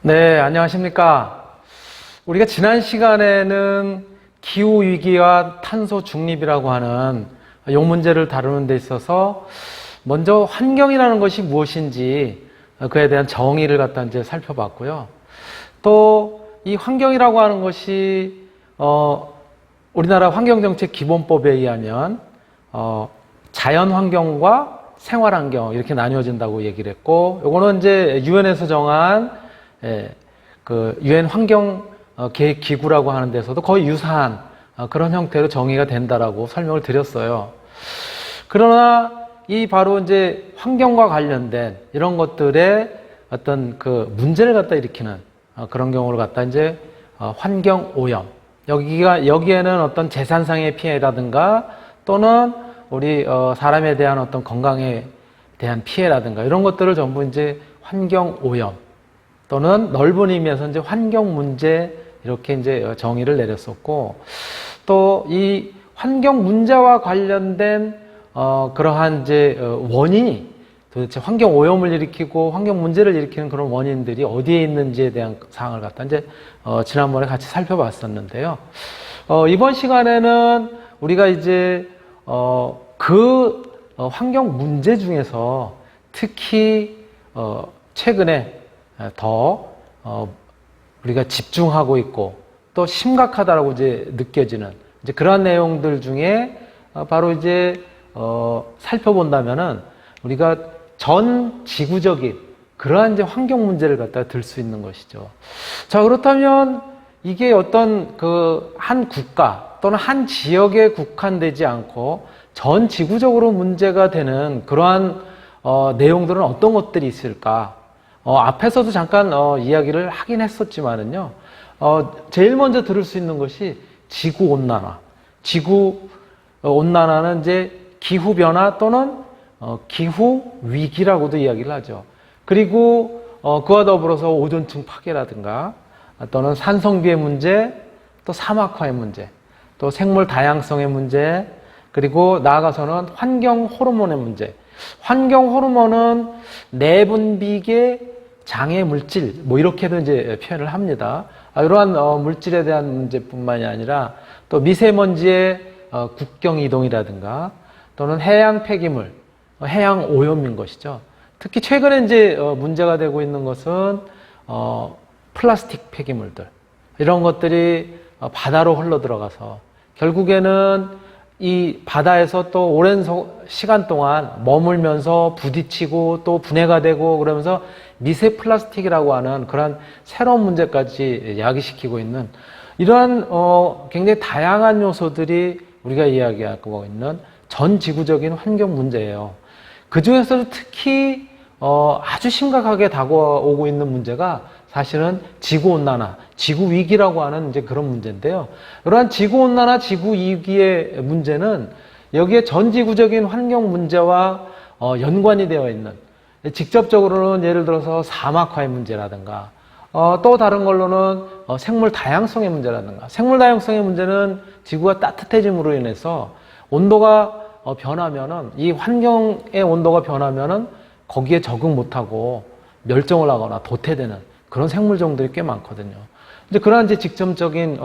네, 안녕하십니까. 우리가 지난 시간에는 기후위기와 탄소 중립이라고 하는 용 문제를 다루는 데 있어서 먼저 환경이라는 것이 무엇인지 그에 대한 정의를 갖다 이제 살펴봤고요. 또 이 환경이라고 하는 것이 우리나라 환경정책 기본법에 의하면 자연환경과 생활환경 이렇게 나뉘어진다고 얘기를 했고, 요거는 이제 유엔에서 정한 그 유엔 환경 계획 기구라고 하는 데서도 거의 유사한 그런 형태로 정의가 된다라고 설명을 드렸어요. 그러나 이 바로 이제 환경과 관련된 이런 것들의 어떤 그 문제를 갖다 일으키는 그런 경우를 갖다 이제 환경 오염, 여기에는 어떤 재산상의 피해라든가 또는 우리 사람에 대한 어떤 건강에 대한 피해라든가 이런 것들을 전부 이제 환경 오염 또는 넓은 의미에서 이제 환경 문제 이렇게 이제 정의를 내렸었고, 또 이 환경 문제와 관련된 그러한 이제 원인이 도대체 환경 오염을 일으키고 환경 문제를 일으키는 그런 원인들이 어디에 있는지에 대한 사항을 갖다 이제 지난번에 같이 살펴봤었는데요. 이번 시간에는 우리가 이제 환경 문제 중에서 특히 최근에 더 우리가 집중하고 있고 또 심각하다라고 이제 느껴지는 이제 그러한 내용들 중에 바로 이제 살펴본다면은 우리가 전 지구적인 그러한 이제 환경 문제를 갖다 들 수 있는 것이죠. 자, 그렇다면 이게 어떤 그 한 국가 또는 한 지역에 국한되지 않고 전 지구적으로 문제가 되는 그러한 내용들은 어떤 것들이 있을까? 앞에서도 잠깐 이야기를 하긴 했었지만은요. 제일 먼저 들을 수 있는 것이 지구 온난화. 지구 온난화는 이제 기후 변화 또는 기후 위기라고도 이야기를 하죠. 그리고 그와 더불어서 오존층 파괴라든가 또는 산성비의 문제, 또 사막화의 문제, 또 생물 다양성의 문제, 그리고 나아가서는 환경 호르몬의 문제. 환경 호르몬은 내분비계 장애 물질, 뭐 이렇게도 이제 표현을 합니다. 이러한 물질에 대한 문제뿐만이 아니라 또 미세먼지의 국경 이동이라든가 또는 해양 폐기물, 해양 오염인 것이죠. 특히 최근에 이제 문제가 되고 있는 것은 플라스틱 폐기물들, 이런 것들이 바다로 흘러 들어가서 결국에는 이 바다에서 또 오랜 시간 동안 머물면서 부딪히고 또 분해가 되고 그러면서 미세 플라스틱이라고 하는 그런 새로운 문제까지 야기시키고 있는 이러한 굉장히 다양한 요소들이 우리가 이야기하고 있는 전 지구적인 환경 문제예요. 그 중에서도 특히 아주 심각하게 다가오고 있는 문제가 사실은 지구온난화, 지구위기라고 하는 이제 그런 문제인데요. 이러한 지구온난화, 지구위기의 문제는 여기에 전 지구적인 환경 문제와 연관이 되어 있는, 직접적으로는 예를 들어서 사막화의 문제라든가 또 다른 걸로는 생물 다양성의 문제라든가, 생물 다양성의 문제는 지구가 따뜻해짐으로 인해서 온도가 변하면은, 이 환경의 온도가 변하면은 거기에 적응 못하고 멸종을 하거나 도태되는 그런 생물종들이 꽤 많거든요. 이제 그러한 이제 직접적인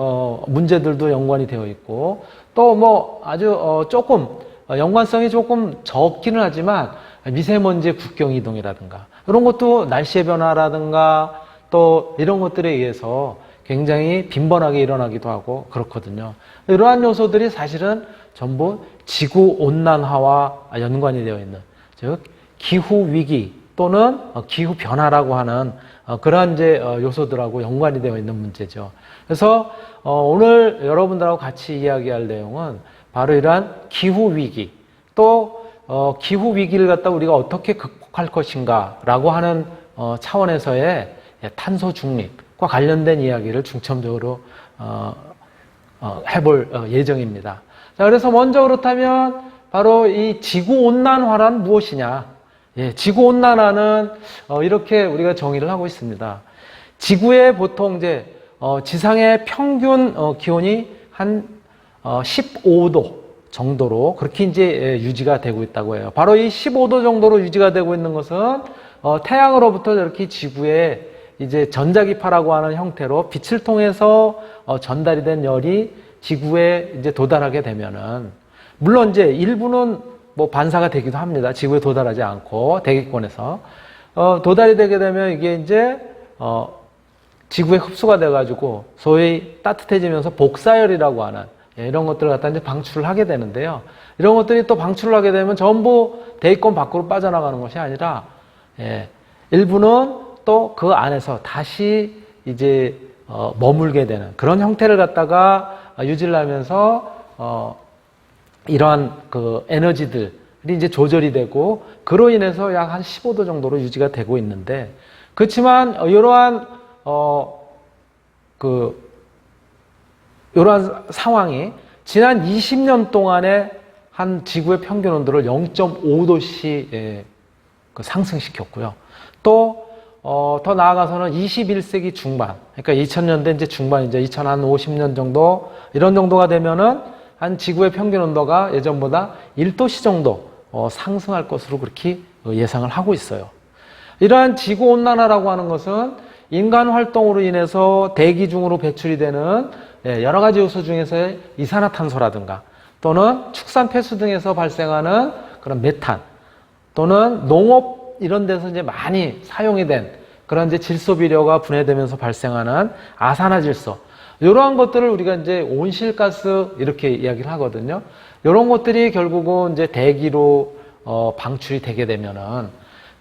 문제들도 연관이 되어 있고, 또 뭐 아주 조금 연관성이 조금 적기는 하지만 미세먼지의 국경 이동이라든가 이런 것도 날씨의 변화라든가 또 이런 것들에 의해서 굉장히 빈번하게 일어나기도 하고 그렇거든요. 이러한 요소들이 사실은 전부 지구 온난화와 연관이 되어 있는, 즉 기후 위기 또는 기후 변화라고 하는 그러한 이제 요소들하고 연관이 되어 있는 문제죠. 그래서 오늘 여러분들하고 같이 이야기할 내용은 바로 이러한 기후 위기, 또 기후 위기를 갖다 우리가 어떻게 극복할 것인가라고 하는 차원에서의 탄소 중립과 관련된 이야기를 중점적으로 해볼 예정입니다. 자, 그래서 먼저 그렇다면 바로 이 지구온난화란 무엇이냐? 지구온난화는 이렇게 우리가 정의를 하고 있습니다. 지구의 보통 이제 지상의 평균 기온이 한 15도 정도로 그렇게 이제 유지가 되고 있다고 해요. 바로 이 15도 정도로 유지가 되고 있는 것은 태양으로부터 이렇게 지구에 이제 전자기파라고 하는 형태로 빛을 통해서 전달이 된 열이 지구에 이제 도달하게 되면은, 물론 이제 일부는 뭐 반사가 되기도 합니다. 지구에 도달하지 않고 대기권에서 도달이 되게 되면 이게 이제 지구에 흡수가 돼가지고 소위 따뜻해지면서 복사열이라고 하는, 이런 것들을 갖다 이제 방출을 하게 되는데요. 이런 것들이 또 방출을 하게 되면 전부 대기권 밖으로 빠져나가는 것이 아니라, 일부는 또 그 안에서 다시 이제 머물게 되는 그런 형태를 갖다가 유지를 하면서 이러한 그 에너지들이 이제 조절이 되고, 그로 인해서 약 한 15도 정도로 유지가 되고 있는데, 그렇지만 이러한 이러한 상황이 지난 20년 동안에 한 지구의 평균 온도를 0.5도씩 상승시켰고요. 또 더 나아가서는 21세기 중반, 그러니까 2000년대 이제 중반, 이제 2050년 정도, 이런 정도가 되면은 한 지구의 평균 온도가 예전보다 1도씨 정도 상승할 것으로 그렇게 예상을 하고 있어요. 이러한 지구 온난화라고 하는 것은 인간 활동으로 인해서 대기 중으로 배출이 되는 여러 가지 요소 중에서의 이산화탄소라든가, 또는 축산 폐수 등에서 발생하는 그런 메탄, 또는 농업 이런 데서 이제 많이 사용이 된 그런 이제 질소 비료가 분해되면서 발생하는 아산화질소, 이러한 것들을 우리가 이제 온실가스 이렇게 이야기를 하거든요. 이런 것들이 결국은 이제 대기로 방출이 되게 되면은,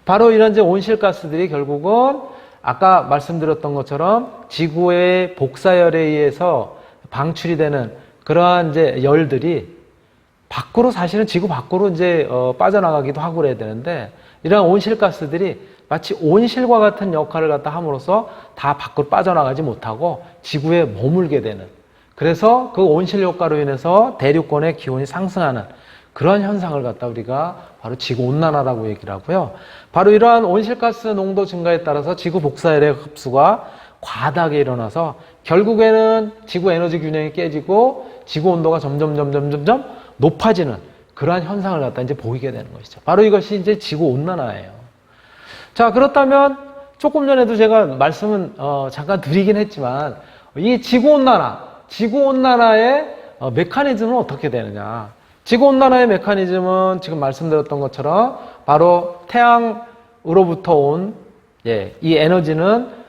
바로 이런 이제 온실가스들이 결국은 아까 말씀드렸던 것처럼 지구의 복사열에 의해서 방출이 되는 그러한 이제 열들이 밖으로, 사실은 지구 밖으로 이제 빠져나가기도 하고 그래야 되는데, 이러한 온실가스들이 마치 온실과 같은 역할을 갖다 함으로써 다 밖으로 빠져나가지 못하고 지구에 머물게 되는, 그래서 그 온실 효과로 인해서 대륙권의 기온이 상승하는 그런 현상을 갖다 우리가 바로 지구온난화라고 얘기를 하고요. 바로 이러한 온실가스 농도 증가에 따라서 지구 복사열의 흡수가 과다하게 일어나서 결국에는 지구 에너지 균형이 깨지고 지구 온도가 점점 높아지는 그러한 현상을 갖다 이제 보이게 되는 것이죠. 바로 이것이 이제 지구 온난화예요. 자, 그렇다면 조금 전에도 제가 말씀은 잠깐 드리긴 했지만, 이 지구 온난화의 메커니즘은 어떻게 되느냐? 지구 온난화의 메커니즘은 지금 말씀드렸던 것처럼 바로 태양으로부터 온 이 에너지는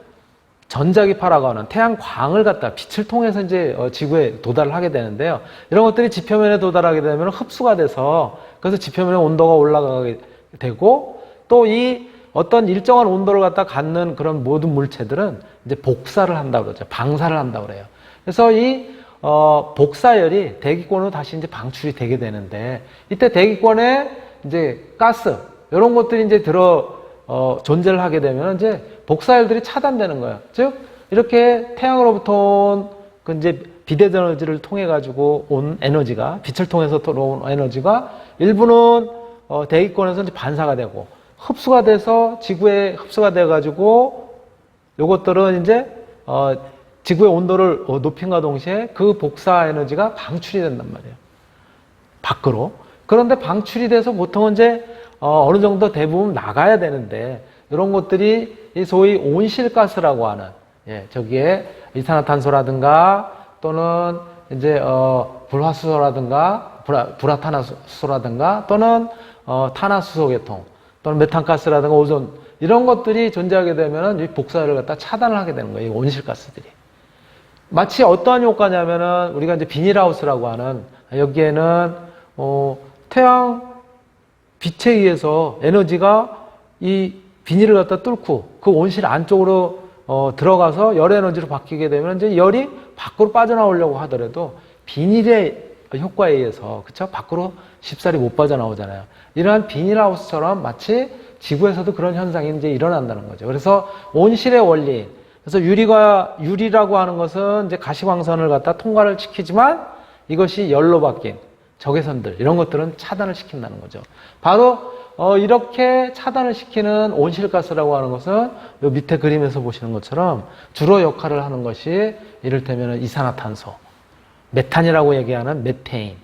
전자기파라고 하는 태양광을 갖다 빛을 통해서 이제 지구에 도달을 하게 되는데요. 이런 것들이 지표면에 도달하게 되면 흡수가 돼서, 그래서 지표면의 온도가 올라가게 되고, 또 이 어떤 일정한 온도를 갖다 갖는 그런 모든 물체들은 이제 복사를 한다고 그러죠. 방사를 한다고 그래요. 그래서 이 복사열이 대기권으로 다시 이제 방출이 되게 되는데, 이때 대기권에 이제 가스 이런 것들이 이제 존재를 하게 되면 이제 복사열들이 차단되는 거예요. 즉, 이렇게 태양으로부터 온 그 이제 비대 에너지를 통해 가지고 온 에너지가, 빛을 통해서 들어온 에너지가 일부는 대기권에서 이제 반사가 되고 흡수가 돼서 지구에 흡수가 돼 가지고 요것들은 이제 지구의 온도를 높임과 동시에 그 복사 에너지가 방출이 된단 말이에요. 밖으로. 그런데 방출이 돼서 보통은 이제 어느 정도 대부분 나가야 되는데, 이런 것들이 소위 온실가스라고 하는, 저기에 이산화탄소라든가 또는 이제 불화수소라든가 불화탄화수소라든가 또는 탄화수소 계통 또는 메탄가스라든가 오존, 이런 것들이 존재하게 되면은 이 복사열을 갖다 차단을 하게 되는 거예요. 이 온실가스들이. 마치 어떠한 효과냐면은 우리가 이제 비닐하우스라고 하는, 여기에는 태양 빛에 의해서 에너지가 이 비닐을 갖다 뚫고 그 온실 안쪽으로 들어가서 열 에너지로 바뀌게 되면 이제 열이 밖으로 빠져나오려고 하더라도 비닐의 효과에 의해서, 그쵸? 밖으로 쉽사리 못 빠져나오잖아요. 이러한 비닐하우스처럼 마치 지구에서도 그런 현상이 이제 일어난다는 거죠. 그래서 온실의 원리, 그래서 유리라고 하는 것은 이제 가시광선을 갖다 통과를 시키지만 이것이 열로 바뀐 적외선들, 이런 것들은 차단을 시킨다는 거죠. 바로 이렇게 차단을 시키는 온실가스라고 하는 것은 요 밑에 그림에서 보시는 것처럼 주로 역할을 하는 것이 이를테면 이산화탄소, 메탄이라고 얘기하는 메테인,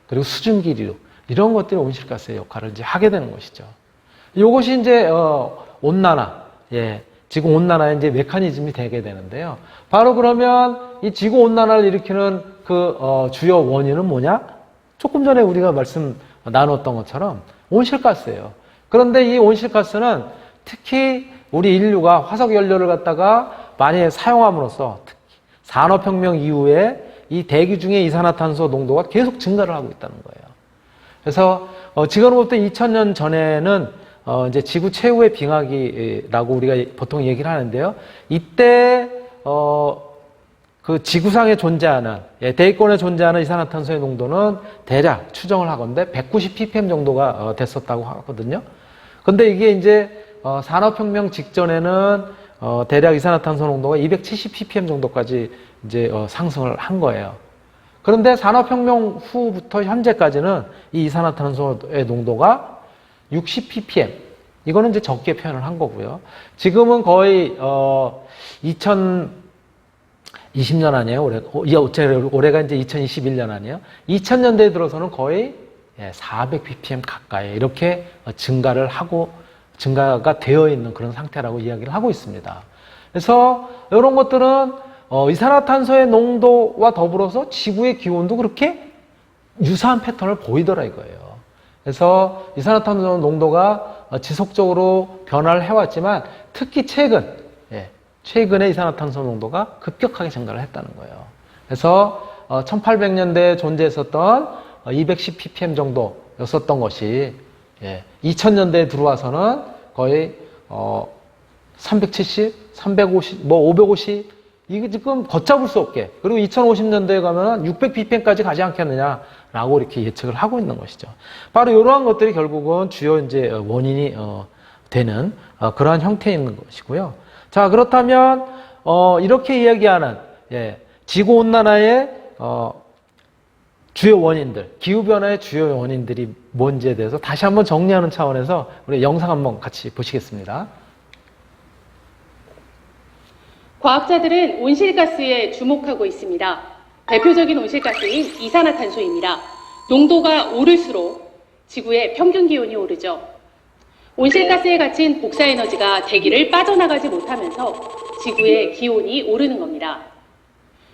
그리고 수증기류, 이런 것들이 온실가스의 역할을 이제 하게 되는 것이죠. 이것이 이제 온난화, 지구온난화의 이제 메커니즘이 되게 되는데요. 바로 그러면 이 지구온난화를 일으키는 주요 원인은 뭐냐? 조금 전에 우리가 말씀 나눴던 것처럼 온실가스예요. 그런데 이 온실가스는 특히 우리 인류가 화석 연료를 갖다가 많이 사용함으로써 특히 산업혁명 이후에 이 대기 중의 이산화탄소 농도가 계속 증가를 하고 있다는 거예요. 그래서 지금으로부터 2000년 전에는 이제 지구 최후의 빙하기라고 우리가 보통 얘기를 하는데요. 이때 그 지구상에 존재하는 대기권에 존재하는 이산화탄소의 농도는 대략 추정을 하건대 190 ppm 정도가 됐었다고 하거든요. 근데 이게 이제 산업혁명 직전에는 대략 이산화탄소 농도가 270 ppm 정도까지 이제 상승을 한 거예요. 그런데 산업혁명 후부터 현재까지는 이 이산화탄소의 농도가 60 ppm. 이거는 이제 적게 표현을 한 거고요. 지금은 거의 2020년 아니에요? 올해가 이제 2021년 아니에요? 2000년대에 들어서는 거의 400 ppm 가까이 이렇게 증가가 되어 있는 그런 상태라고 이야기를 하고 있습니다. 그래서 이런 것들은 이산화탄소의 농도와 더불어서 지구의 기온도 그렇게 유사한 패턴을 보이더라 이거예요. 그래서 이산화탄소 농도가 지속적으로 변화를 해왔지만 특히 최근에 이산화탄소 농도가 급격하게 증가를 했다는 거예요. 그래서 1800년대에 존재했었던 210 ppm 정도였었던 것이 2000년대에 들어와서는 거의 370, 350, 550 이게 지금 걷잡을 수 없게 그리고 2050년대에 가면 600 ppm까지 가지 않겠느냐라고 이렇게 예측을 하고 있는 것이죠. 바로 이러한 것들이 결국은 주요 이제 원인이 되는 그러한 형태에 있는 것이고요. 자, 그렇다면 이렇게 이야기하는 지구 온난화의 주요 원인들, 기후 변화의 주요 원인들이 뭔지에 대해서 다시 한번 정리하는 차원에서 우리 영상 한번 같이 보시겠습니다. 과학자들은 온실가스에 주목하고 있습니다. 대표적인 온실가스인 이산화탄소입니다. 농도가 오를수록 지구의 평균 기온이 오르죠. 온실가스에 갇힌 복사에너지가 대기를 빠져나가지 못하면서 지구의 기온이 오르는 겁니다.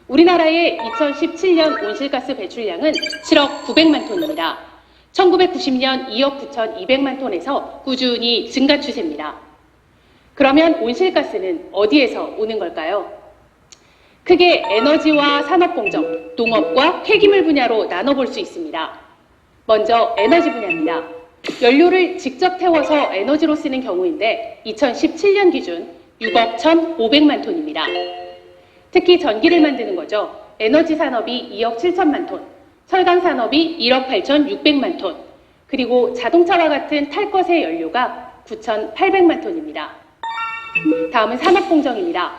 우리나라의 2017년 온실가스 배출량은 7억 900만 톤입니다. 1990년 2억 9,200만 톤에서 꾸준히 증가 추세입니다. 그러면 온실가스는 어디에서 오는 걸까요? 크게 에너지와 산업공정, 농업과 폐기물 분야로 나눠볼 수 있습니다. 먼저 에너지 분야입니다. 연료를 직접 태워서 에너지로 쓰는 경우인데 2017년 기준 6억 1,500만 톤입니다. 특히 전기를 만드는 거죠. 에너지 산업이 2억 7천만 톤, 철강 산업이 1억 8,600만 톤, 그리고 자동차와 같은 탈 것의 연료가 9,800만 톤입니다. 다음은 산업공정입니다.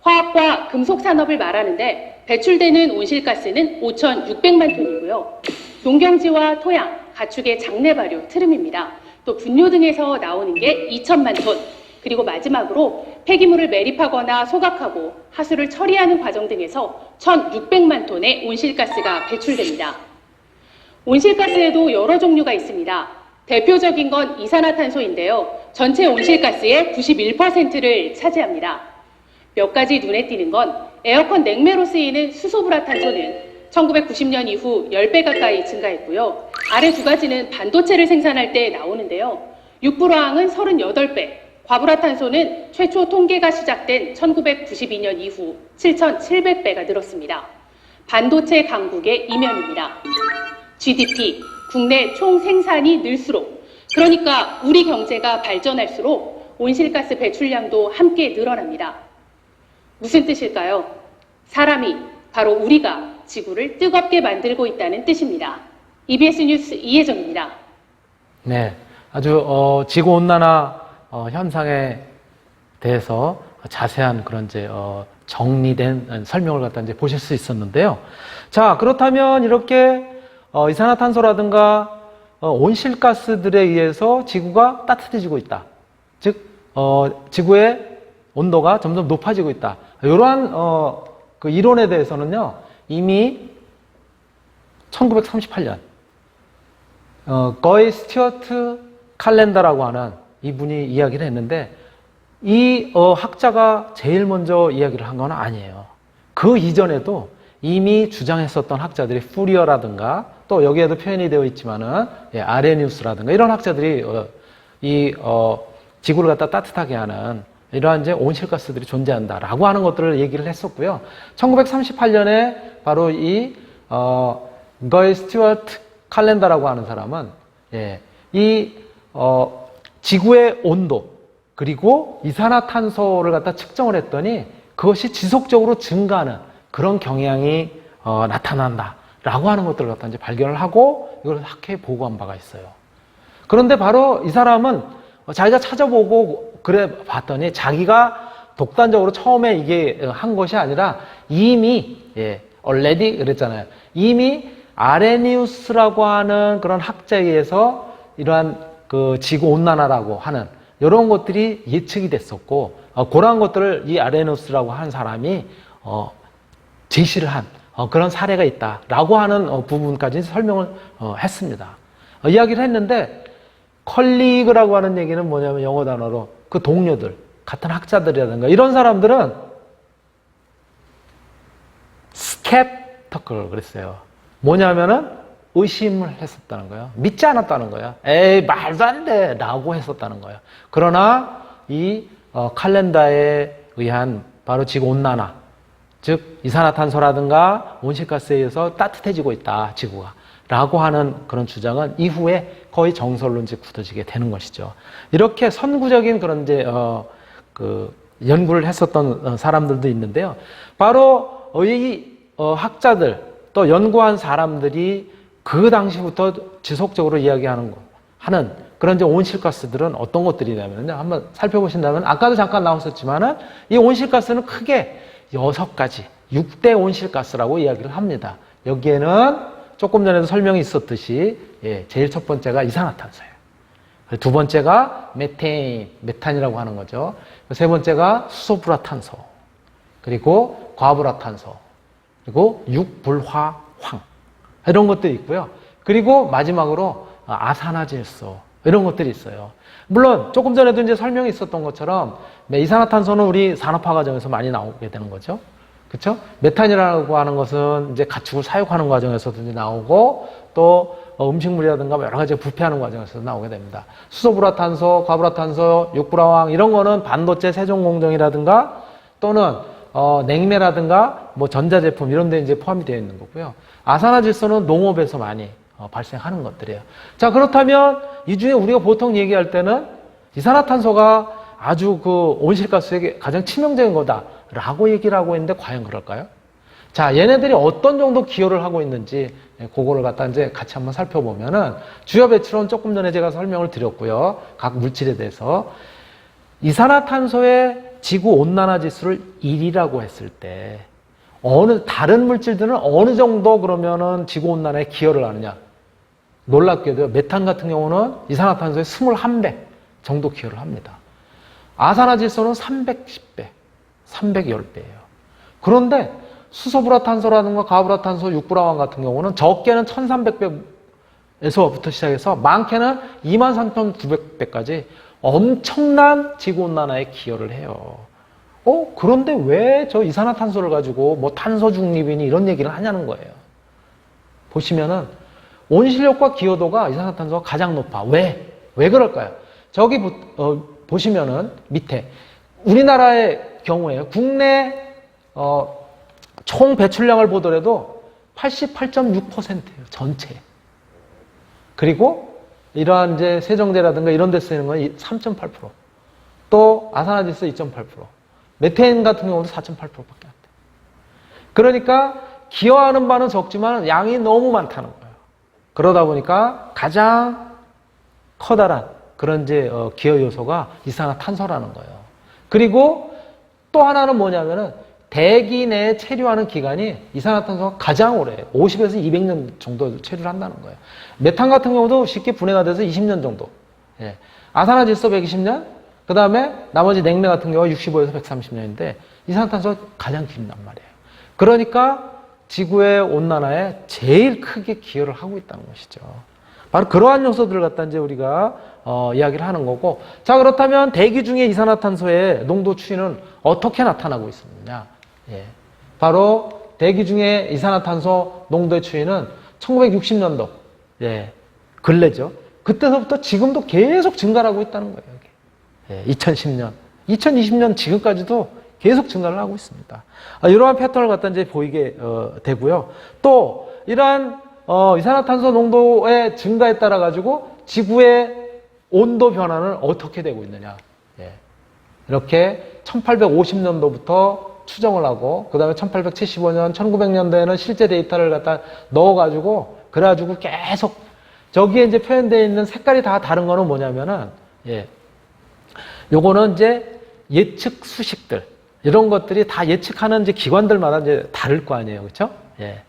화학과 금속 산업을 말하는데 배출되는 온실가스는 5,600만 톤이고요. 농경지와 토양, 가축의 장내 발효, 트름입니다. 또 분뇨 등에서 나오는 게 2,000만 톤, 그리고 마지막으로 폐기물을 매립하거나 소각하고 하수를 처리하는 과정 등에서 1,600만 톤의 온실가스가 배출됩니다. 온실가스에도 여러 종류가 있습니다. 대표적인 건 이산화탄소인데요. 전체 온실가스의 91%를 차지합니다. 몇 가지 눈에 띄는 건 에어컨 냉매로 쓰이는 수소불화탄소는 1990년 이후 10배 가까이 증가했고요. 아래 두 가지는 반도체를 생산할 때 나오는데요. 육불화황은 38배, 과불화탄소는 최초 통계가 시작된 1992년 이후 7,700배가 늘었습니다. 반도체 강국의 이면입니다. GDP, 국내 총 생산이 늘수록, 그러니까 우리 경제가 발전할수록 온실가스 배출량도 함께 늘어납니다. 무슨 뜻일까요? 사람이, 바로 우리가 지구를 뜨겁게 만들고 있다는 뜻입니다. EBS 뉴스 이혜정입니다. 네, 아주 지구온난화 현상에 대해서 자세한 그런 이제 정리된 설명을 갖다 이제 보실 수 있었는데요. 자, 그렇다면 이렇게 이산화탄소라든가 온실가스들에 의해서 지구가 따뜻해지고 있다. 즉, 지구의 온도가 점점 높아지고 있다. 이러한 그 이론에 대해서는요, 이미 1938년 거의 스튜어트 칼렌더라고 하는 이분이 이야기를 했는데 이 학자가 제일 먼저 이야기를 한 건 아니에요. 그 이전에도 이미 주장했었던 학자들이 푸리어라든가 또 여기에도 표현이 되어 있지만은 아레니우스라든가 이런 학자들이 지구를 갖다 따뜻하게 하는 이러한 이제 온실가스들이 존재한다라고 하는 것들을 얘기를 했었고요. 1938년에 바로 거의 스튜어트 칼렌더라고 하는 사람은 지구의 온도 그리고 이산화탄소를 갖다 측정을 했더니 그것이 지속적으로 증가하는 그런 경향이 나타난다라고 하는 것들을 갖다 이제 발견을 하고 이걸 학회에 보고한 바가 있어요. 그런데 바로 이 사람은 자기가 찾아보고 그래 봤더니 자기가 독단적으로 처음에 이게 한 것이 아니라 이미 already 그랬잖아요. 이미 아레니우스라고 하는 그런 학자에 의해서 이러한 그 지구 온난화라고 하는 이런 것들이 예측이 됐었고 그러한 것들을 이 아레니우스라고 하는 사람이 제시를 한 그런 사례가 있다라고 하는 부분까지 설명을 했습니다. 이야기를 했는데 컬리그라고 하는 얘기는 뭐냐면 영어 단어로 그 동료들, 같은 학자들이라든가 이런 사람들은 skeptical 그랬어요. 뭐냐면은 의심을 했었다는 거예요. 믿지 않았다는 거예요. 에이 말도 안 돼 라고 했었다는 거예요. 그러나 이 칼렌더에 의한 바로 지구온난화 즉 이산화탄소라든가 온실가스에 의해서 따뜻해지고 있다 지구가 라고 하는 그런 주장은 이후에 거의 정설로 이제 굳어지게 되는 것이죠. 이렇게 선구적인 그런 이제 연구를 했었던 사람들도 있는데요. 바로 이 학자들 또 연구한 사람들이 그 당시부터 지속적으로 하는 그런 이제 온실가스들은 어떤 것들이냐면요. 한번 살펴보신다면 아까도 잠깐 나왔었지만은 이 온실가스는 크게 6가지 6대 온실가스라고 이야기를 합니다. 여기에는 조금 전에도 설명이 있었듯이 제일 첫 번째가 이산화탄소예요. 두 번째가 메탄이라고 하는 거죠. 세 번째가 수소불화탄소, 그리고 과불화탄소, 그리고 육불화황 이런 것들이 있고요. 그리고 마지막으로 아산화질소 이런 것들이 있어요. 물론 조금 전에도 이제 설명이 있었던 것처럼 이산화탄소는 우리 산업화 과정에서 많이 나오게 되는 거죠. 그렇죠? 메탄이라고 하는 것은 이제 가축을 사육하는 과정에서도 이제 나오고 또 음식물이라든가 여러 가지 부패하는 과정에서도 나오게 됩니다. 수소불화탄소, 과불화탄소, 육불화황 이런 거는 반도체 세종 공정이라든가 또는 냉매라든가 뭐 전자제품 이런 데 이제 포함이 되어 있는 거고요. 아산화질소는 농업에서 많이 발생하는 것들이에요. 자, 그렇다면 이 중에 우리가 보통 얘기할 때는 이산화탄소가 아주 그 온실가스에게 가장 치명적인 거다라고 얘기를 하고 있는데 과연 그럴까요? 자, 얘네들이 어떤 정도 기여를 하고 있는지 그거를 갖다 이제 같이 한번 살펴보면은 주요 배출은 조금 전에 제가 설명을 드렸고요. 각 물질에 대해서 이산화탄소의 지구 온난화 지수를 1이라고 했을 때 다른 물질들은 어느 정도 그러면은 지구 온난화에 기여를 하느냐? 놀랍게도요. 메탄 같은 경우는 이산화탄소의 21배 정도 기여를 합니다. 아산화질소는 310배, 310배예요. 그런데 수소불화탄소라든가 과불화탄소, 육불화황 같은 경우는 적게는 1300배에서부터 시작해서 많게는 23,900배까지 엄청난 지구온난화에 기여를 해요. 그런데 왜 저 이산화탄소를 가지고 뭐 탄소 중립이니 이런 얘기를 하냐는 거예요. 보시면은 온실력과 기여도가 이산화탄소가 가장 높아. 왜 그럴까요? 저기 보시면은 밑에 우리나라의 경우에 국내 총 배출량을 보더라도 88.6%예요. 전체. 그리고 이러한 이제 세정제라든가 이런 데 쓰이는 건 3.8%. 또 아산화질소 2.8%. 메탄 같은 경우도 4.8%밖에 안 돼. 그러니까 기여하는 바는 적지만 양이 너무 많다는 거예요. 그러다 보니까 가장 커다란 그런 이제 기여 요소가 이산화탄소라는 거예요. 그리고 또 하나는 뭐냐면은 대기 내에 체류하는 기간이 이산화탄소가 가장 오래요. 50에서 200년 정도 체류를 한다는 거예요. 메탄 같은 경우도 쉽게 분해가 돼서 20년 정도. 아산화질소 120년, 그 다음에 나머지 냉매 같은 경우가 65에서 130년인데 이산화탄소가 가장 길단 말이에요. 그러니까 지구의 온난화에 제일 크게 기여를 하고 있다는 것이죠. 바로 그러한 요소들을 갖다 이제 우리가 이야기를 하는 거고, 자 그렇다면 대기 중에 이산화탄소의 농도 추이는 어떻게 나타나고 있느냐? 예. 바로 대기 중에 이산화탄소 농도의 추이는 1960년도 예, 근래죠. 그때서부터 지금도 계속 증가를 하고 있다는 거예요. 예, 2010년, 2020년 지금까지도 계속 증가를 하고 있습니다. 이러한 패턴을 갖다 이제 보이게 되고요. 또 이러한 이산화탄소 농도의 증가에 따라 가지고 지구의 온도 변화는 어떻게 되고 있느냐. 예. 이렇게 1850년도부터 추정을 하고, 그 다음에 1875년, 1900년대에는 실제 데이터를 갖다 넣어가지고, 그래가지고 계속, 저기에 이제 표현되어 있는 색깔이 다 다른 거는 뭐냐면은, 예. 요거는 이제 예측 수식들, 이런 것들이 다 예측하는 이제 기관들마다 이제 다를 거 아니에요. 그쵸? 예.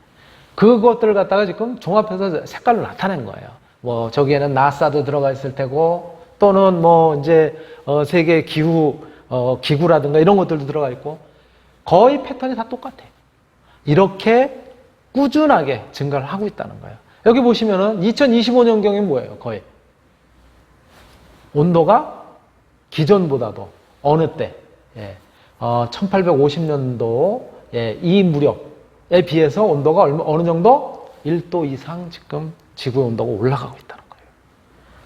그것들을 갖다가 지금 종합해서 색깔로 나타낸 거예요. 뭐, 저기에는 나사도 들어가 있을 테고, 또는 뭐, 이제, 세계 기후, 기구라든가 이런 것들도 들어가 있고, 거의 패턴이 다 똑같아요. 이렇게 꾸준하게 증가를 하고 있다는 거예요. 여기 보시면은 2025년경이 뭐예요? 거의. 온도가 기존보다도 어느 때, 예, 1850년도, 예, 이 무렵에 비해서 온도가 어느 정도? 1도 이상 지금 지구의 온도가 올라가고 있다는 거예요.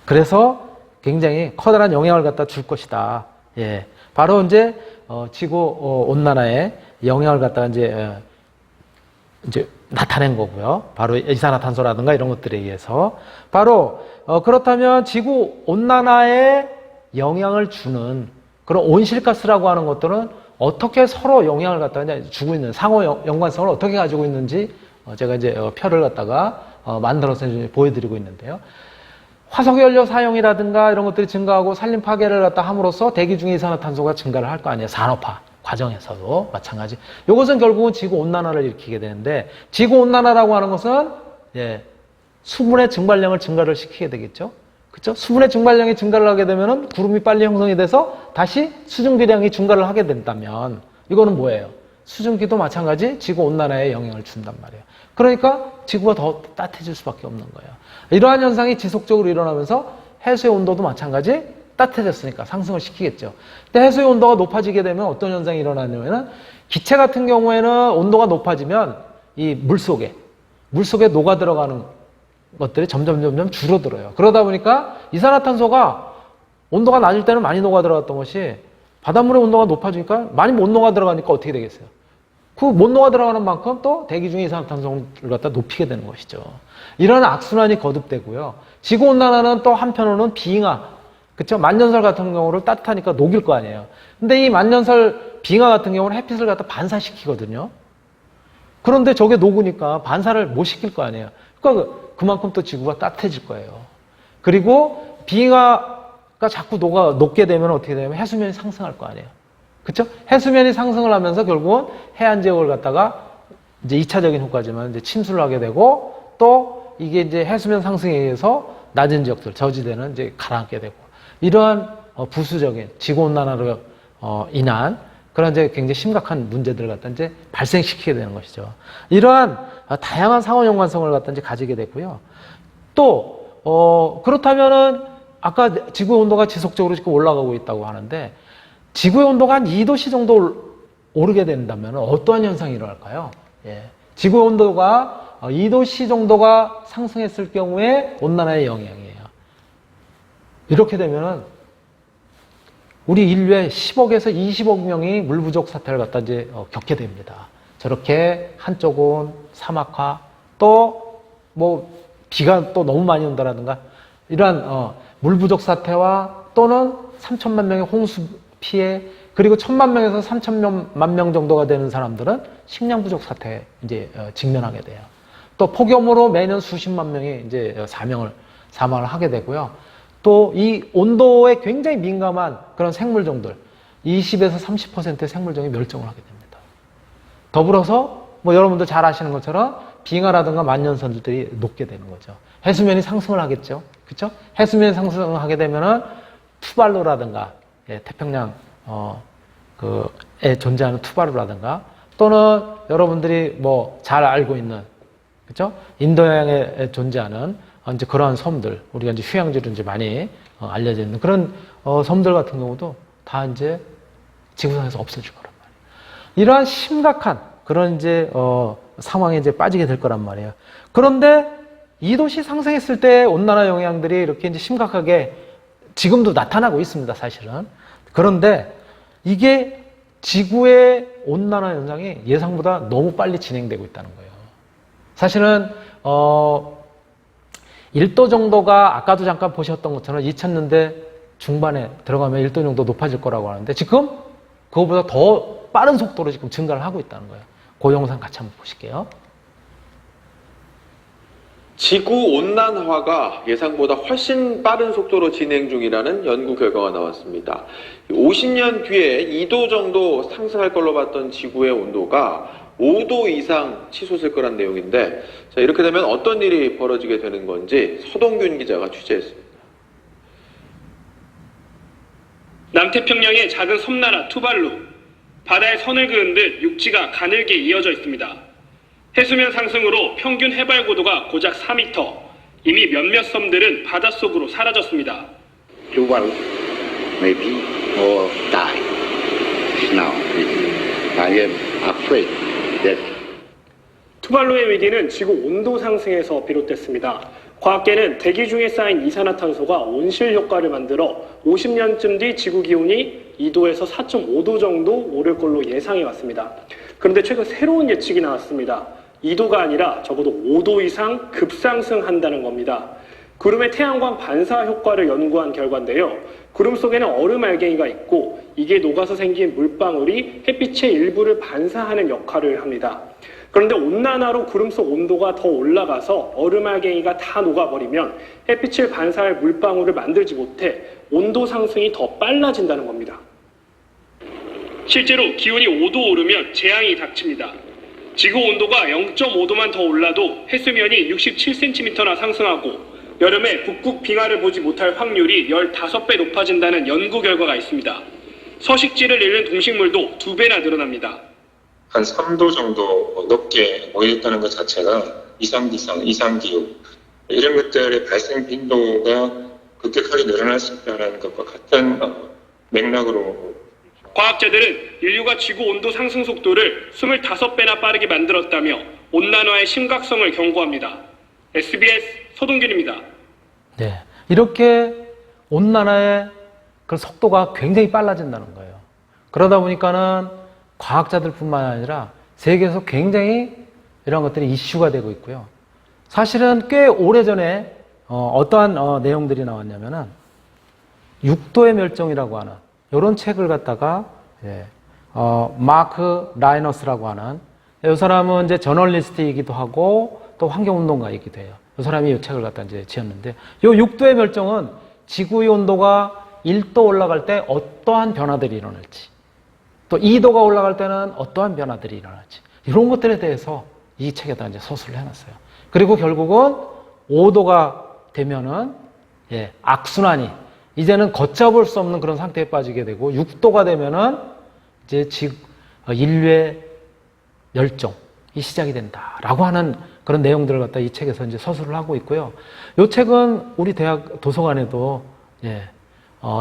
그래서 굉장히 커다란 영향을 갖다 줄 것이다. 예. 바로 이제, 지구 온난화에 영향을 갖다가 이제 나타낸 거고요. 바로 이산화탄소라든가 이런 것들에 의해서. 바로, 그렇다면 지구 온난화에 영향을 주는 그런 온실가스라고 하는 것들은 어떻게 서로 영향을 갖다가 주고 있는, 상호 연관성을 어떻게 가지고 있는지 제가 이제 표를 갖다가 만들어서 보여드리고 있는데요. 화석연료 사용이라든가 이런 것들이 증가하고 산림 파괴를 갖다 함으로써 대기 중에 이산화탄소가 증가를 할 거 아니에요. 산업화 과정에서도 마찬가지. 이것은 결국은 지구 온난화를 일으키게 되는데, 지구 온난화라고 하는 것은 예, 수분의 증발량을 증가를 시키게 되겠죠. 그렇죠? 수분의 증발량이 증가를 하게 되면은 구름이 빨리 형성이 돼서 다시 수증기량이 증가를 하게 된다면 이거는 뭐예요? 수증기도 마찬가지 지구 온난화에 영향을 준단 말이에요. 그러니까 지구가 더 따뜻해질 수밖에 없는 거예요. 이러한 현상이 지속적으로 일어나면서 해수의 온도도 마찬가지 따뜻해졌으니까 상승을 시키겠죠. 근데 해수의 온도가 높아지게 되면 어떤 현상이 일어나냐면은 기체 같은 경우에는 온도가 높아지면 이 물속에 녹아 들어가는 것들이 점점 줄어들어요. 그러다 보니까 이산화탄소가 온도가 낮을 때는 많이 녹아 들어갔던 것이 바닷물의 온도가 높아지니까 많이 못 녹아 들어가니까 어떻게 되겠어요? 그 못 녹아 들어가는 만큼 또 대기 중에 이산화탄소를 갖다 높이게 되는 것이죠. 이런 악순환이 거듭되고요. 지구온난화는 또 한편으로는 빙하, 그쵸? 만년설 같은 경우를 따뜻하니까 녹일 거 아니에요. 근데 이 만년설 빙하 같은 경우는 햇빛을 갖다 반사시키거든요. 그런데 저게 녹으니까 반사를 못 시킬 거 아니에요. 그러니까 그만큼 또 지구가 따뜻해질 거예요. 그리고 빙하가 자꾸 녹게 되면 어떻게 되냐면 해수면이 상승할 거 아니에요. 그쵸? 해수면이 상승을 하면서 결국은 해안 지역을 갖다가 이제 2차적인 효과지만 이제 침수를 하게 되고, 또 이게 이제 해수면 상승에 의해서 낮은 지역들, 저지대는 이제 가라앉게 되고, 이러한 부수적인 지구온난화로 인한 그런 이제 굉장히 심각한 문제들을 갖다 이제 발생시키게 되는 것이죠. 이러한 다양한 상호 연관성을 갖다 이제 가지게 되고요. 또, 그렇다면은 아까 지구의 온도가 지속적으로 지금 올라가고 있다고 하는데, 지구의 온도가 한 2도씨 정도 오르게 된다면 어떠한 현상이 일어날까요? 예. 지구의 온도가 2도씨 정도가 상승했을 경우에 온난화의 영향이에요. 이렇게 되면은 우리 인류의 10억에서 20억 명이 물 부족 사태를 갖다 이제 겪게 됩니다. 저렇게 한쪽은 사막화, 또 뭐 비가 또 너무 많이 온다라든가 이러한 물 부족 사태와 또는 3천만 명의 홍수 피해, 그리고 1,000만 명에서 3천만 명 정도가 되는 사람들은 식량 부족 사태에 이제 직면하게 돼요. 또 폭염으로 매년 수십만 명이 이제 사망을 하게 되고요. 또 이 온도에 굉장히 민감한 그런 생물종들, 20에서 30%의 생물종이 멸종을 하게 됩니다. 더불어서 뭐 여러분들 잘 아시는 것처럼 빙하라든가 만년설들이 녹게 되는 거죠. 해수면이 상승을 하겠죠. 그렇죠? 해수면이 상승을 하게 되면은 투발루라든가, 예, 태평양 에 존재하는 투바루라든가, 또는 여러분들이 뭐 잘 알고 있는, 그렇죠? 인도양에 존재하는 이제 그러한 섬들, 우리가 이제 휴양지로 이제 많이 알려져 있는 그런 섬들 같은 경우도 다 이제 지구상에서 없어질 거란 말이에요. 이러한 심각한 그런 이제 상황에 이제 빠지게 될 거란 말이에요. 그런데 2도씨 상승했을 때 온난화 영향들이 이렇게 이제 심각하게 지금도 나타나고 있습니다, 사실은. 그런데 이게 지구의 온난화 현상이 예상보다 너무 빨리 진행되고 있다는 거예요. 사실은 1도 정도가 아까도 잠깐 보셨던 것처럼 2000년대 중반에 들어가면 1도 정도 높아질 거라고 하는데 지금 그거보다 더 빠른 속도로 지금 증가를 하고 있다는 거예요. 그 영상 같이 한번 보실게요. 지구 온난화가 예상보다 훨씬 빠른 속도로 진행 중이라는 연구 결과가 나왔습니다. 50년 뒤에 2도 정도 상승할 걸로 봤던 지구의 온도가 5도 이상 치솟을 거란 내용인데, 자, 이렇게 되면 어떤 일이 벌어지게 되는 건지 서동균 기자가 취재했습니다. 남태평양의 작은 섬나라 투발루, 바다에 선을 그은 듯 육지가 가늘게 이어져 있습니다. 해수면 상승으로 평균 해발 고도가 고작 4m, 이미 몇몇 섬들은 바닷속으로 사라졌습니다. Tuvalu maybe or die now. I am afraid that 투발루의 위기는 지구 온도 상승에서 비롯됐습니다. 과학계는 대기 중에 쌓인 이산화탄소가 온실 효과를 만들어 50년쯤 뒤 지구 기온이 2도에서 4.5도 정도 오를 걸로 예상해 왔습니다. 그런데 최근 새로운 예측이 나왔습니다. 2도가 아니라 적어도 5도 이상 급상승한다는 겁니다. 구름의 태양광 반사 효과를 연구한 결과인데요. 구름 속에는 얼음 알갱이가 있고 이게 녹아서 생긴 물방울이 햇빛의 일부를 반사하는 역할을 합니다. 그런데 온난화로 구름 속 온도가 더 올라가서 얼음 알갱이가 다 녹아버리면 햇빛을 반사할 물방울을 만들지 못해 온도 상승이 더 빨라진다는 겁니다. 실제로 기온이 5도 오르면 재앙이 닥칩니다. 지구 온도가 0.5도만 더 올라도 해수면이 67cm나 상승하고 여름에 북극 빙하를 보지 못할 확률이 15배 높아진다는 연구 결과가 있습니다. 서식지를 잃는 동식물도 2배나 늘어납니다. 한 3도 정도 높게 오였다는 것 자체가 이상기상, 이상기후 이런 것들의 발생 빈도가 급격하게 늘어날 수 있다는 것과 같은 맥락으로 과학자들은 인류가 지구 온도 상승 속도를 25배나 빠르게 만들었다며 온난화의 심각성을 경고합니다. SBS 서동균입니다. 네, 이렇게 온난화의 그 속도가 굉장히 빨라진다는 거예요. 그러다 보니까는 과학자들뿐만 아니라 세계에서 굉장히 이런 것들이 이슈가 되고 있고요. 사실은 꽤 오래전에 어떠한 내용들이 나왔냐면은 6도의 멸종이라고 하는 이런 책을 갖다가 마크 라이너스라고 하는 이 사람은 이제 저널리스트이기도 하고 또 환경운동가이기도 해요. 이 사람이 이 책을 갖다 이제 지었는데 이 6도의 멸종은 지구의 온도가 1도 올라갈 때 어떠한 변화들이 일어날지 또 2도가 올라갈 때는 어떠한 변화들이 일어날지 이런 것들에 대해서 이 책에다 이제 서술을 해놨어요. 그리고 결국은 5도가 되면은 악순환이 이제는 걷잡을 수 없는 그런 상태에 빠지게 되고 6도가 되면은 이제 인류의 멸종이 시작이 된다라고 하는 그런 내용들을 갖다 이 책에서 이제 서술을 하고 있고요. 이 책은 우리 대학 도서관에도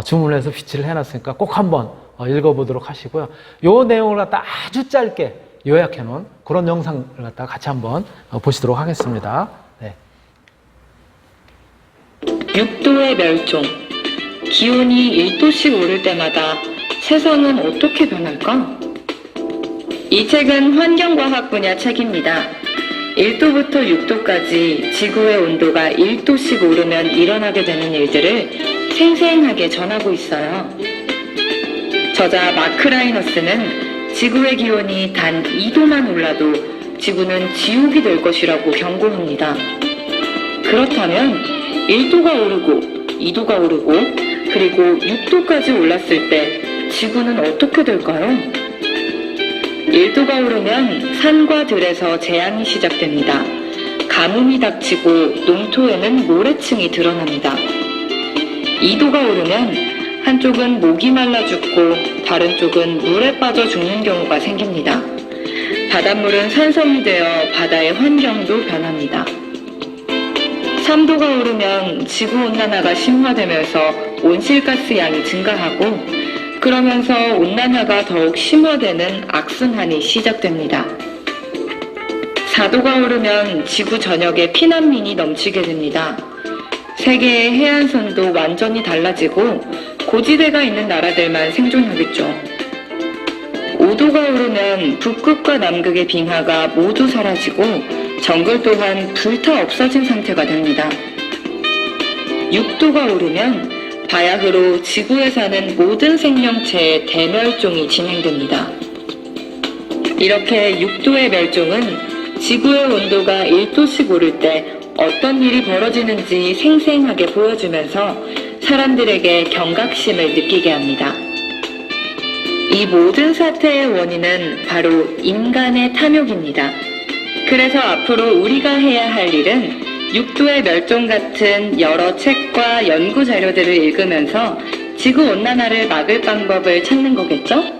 주문을 해서 비치를 해놨으니까 꼭 한번 읽어보도록 하시고요. 이 내용을 갖다 아주 짧게 요약해 놓은 그런 영상을 갖다 같이 한번 보시도록 하겠습니다. 네. 6도의 멸종. 기온이 1도씩 오를 때마다 세상은 어떻게 변할까? 이 책은 환경과학 분야 책입니다. 1도부터 6도까지 지구의 온도가 1도씩 오르면 일어나게 되는 일들을 생생하게 전하고 있어요. 저자 마크 라이너스는 지구의 기온이 단 2도만 올라도 지구는 지옥이 될 것이라고 경고합니다. 그렇다면 1도가 오르고 2도가 오르고 그리고 6도까지 올랐을 때 지구는 어떻게 될까요? 1도가 오르면 산과 들에서 재앙이 시작됩니다. 가뭄이 닥치고 농토에는 모래층이 드러납니다. 2도가 오르면 한쪽은 목이 말라 죽고 다른 쪽은 물에 빠져 죽는 경우가 생깁니다. 바닷물은 산성이 되어 바다의 환경도 변합니다. 3도가 오르면 지구온난화가 심화되면서 온실가스 양이 증가하고 그러면서 온난화가 더욱 심화되는 악순환이 시작됩니다. 4도가 오르면 지구 전역에 피난민이 넘치게 됩니다. 세계의 해안선도 완전히 달라지고 고지대가 있는 나라들만 생존하겠죠. 5도가 오르면 북극과 남극의 빙하가 모두 사라지고 정글 또한 불타 없어진 상태가 됩니다. 6도가 오르면 바야흐로 지구에 사는 모든 생명체의 대멸종이 진행됩니다. 이렇게 6도의 멸종은 지구의 온도가 1도씩 오를 때 어떤 일이 벌어지는지 생생하게 보여주면서 사람들에게 경각심을 느끼게 합니다. 이 모든 사태의 원인은 바로 인간의 탐욕입니다. 그래서 앞으로 우리가 해야 할 일은 6도의 멸종 같은 여러 책과 연구 자료들을 읽으면서 지구온난화를 막을 방법을 찾는 거겠죠?